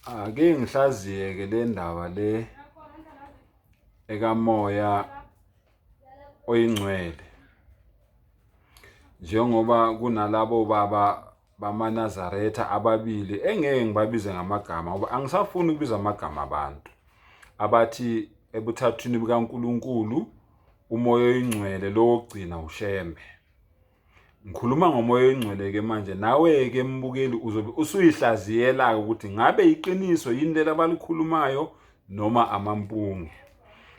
Ake ngihlaziye ke le ndaba le ekamoya oyingcwele. Njengoba kunalabo baba bamaNazaretha ababili engeke ngibabize ngamagama ngoba angisafuni ukubiza amagama abantu abathi ebuthathwini bikaNkuluNkulu umoya oyingcwele lo wokugcina ushembe. Ngikhuluma ngomoya oyingcwele ke manje nawe ke mbukeli uzobe usuyihlaziyela ukuthi ngabe iqiniso yini leli abalikhulumayo noma amampunge.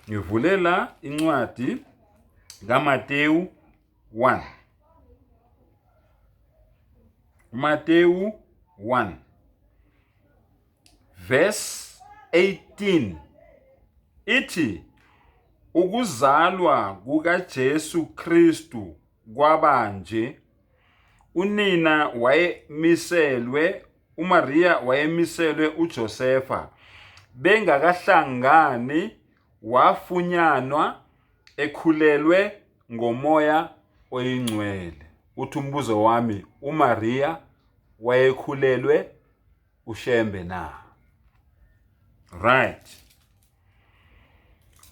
Ngivulela incwadi kaMateyu 1. Mateyu 1 verse 18 ithi ukuzalwa kukaJesu Kristu kwabanje, unina wayemiselwe uMaria wayemiselwe uJosefa bengakahlangani, wafunyanwa ekhulelwe ngomoya oyingcwele. Uthi umbuzo wami, uMaria wayekhulelwe ushembe na? Right.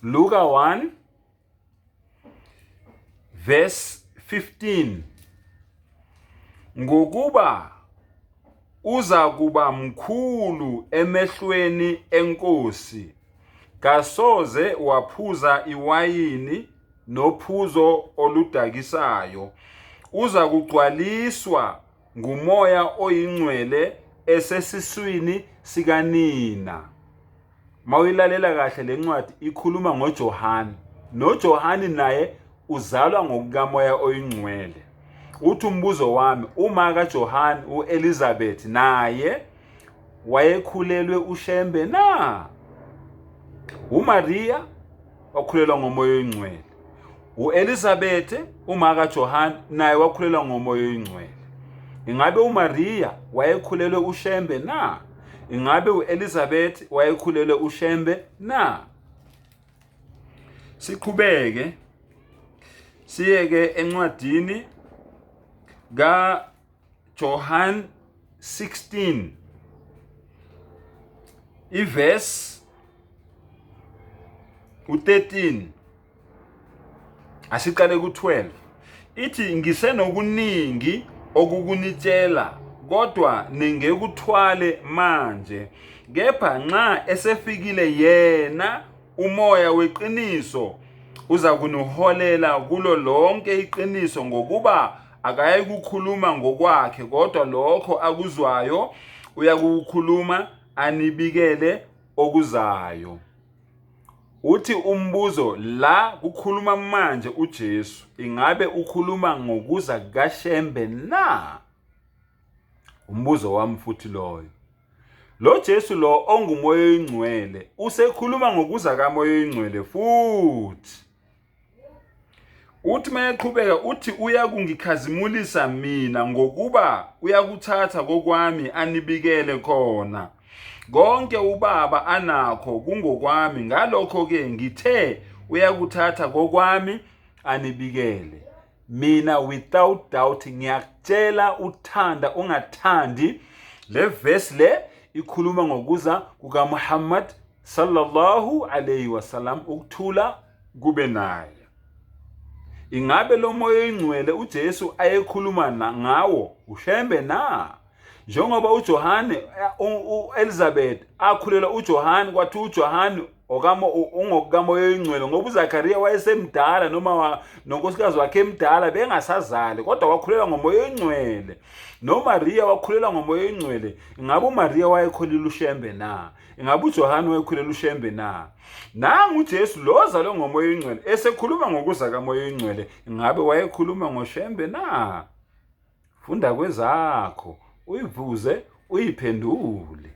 Luka 1 verse 15 ngokuba uza kuba mkhulu emehlweni enkosi, kasoze waphuza iwayini nophuzo oludakisayo, uza kugcwaliswa ngumoya oyingcwele esesiswini sikanina. Mawilalela kahle lencwadi ikhuluma ngoJohane. NoJohane naye uzalwa ngokukamoya oyingcwele. Uthi umbuzo wami, uma kaJohane uElizabeth naye wayekhulelwe ushembe na? uMaria wakhulelwa ngomoya oyingcwele. uElizabeth uma kaJohane naye wakhulelwa ngomoya oyingcwele. Ingabe uMaria wayekhulelwe ushembe na? Ingabe uElizabeth wayekhulelwe ushembe na? Siqhubeke siyeke encwadini kaJohane 16 iverse 13 asiqale ku12 ithi ngisenokuningi okukunitshela kodwa ningekuthwale manje, kepha nxa esefikile yena umoya weqiniso uza kuniholela kulo lonke iqiniso, ngokuba akayikukhuluma ngokwakhe kodwa lokho akuzwayo uyakukhuluma anibikele okuzayo. Uthi umbuzo, la kukhuluma manje uJesu, ingabe ukhuluma ngokuza kaShembe na? Umbuzo wami futhi loyo, lo Jesu lo ongumoya oyingcwele usekhuluma ngokuza kamoya oyingcwele futhi. Uthi mayeqhubeka uthi uyakungikhazimulisa mina ngokuba uyakuthatha kokwami anibikele khona. Konke uBaba anakho kungokwami, ngalokho ke ngithe uyakuthatha kokwami anibikele. Mina without doubt ngiyakutshela uthanda ungathandi, le verse le ikhuluma ngokuza kukaMuhammad sallallahu alayhi wasallam, ukuthula kube naye. Ingabe lo moya oyingcwele uJesu ayekhuluma ngawo ushembe na? Njengoba uJohane uElizabeth akhulela uJohane, kwathi uJohane ungokukamoya oyingcwele ngoba uZakhariya wayesemdala noma nonkosikazi wakhe emdala bengasazali, kodwa wakhulela ngomoya oyingcwele. NoMaria wakhulela ngomoya oyingcwele. Ingabe uMaria wayekholile ushembe na? Ingabe uJohane wayekhulela ushembe na? Nangu uJesu lo ozalwe ngomoya oyingcwele esekhuluma ngokuza kamoya oyingcwele, ingabe wayekhuluma ngoshembe na? Funda kwezakho uyivuze uyiphendule.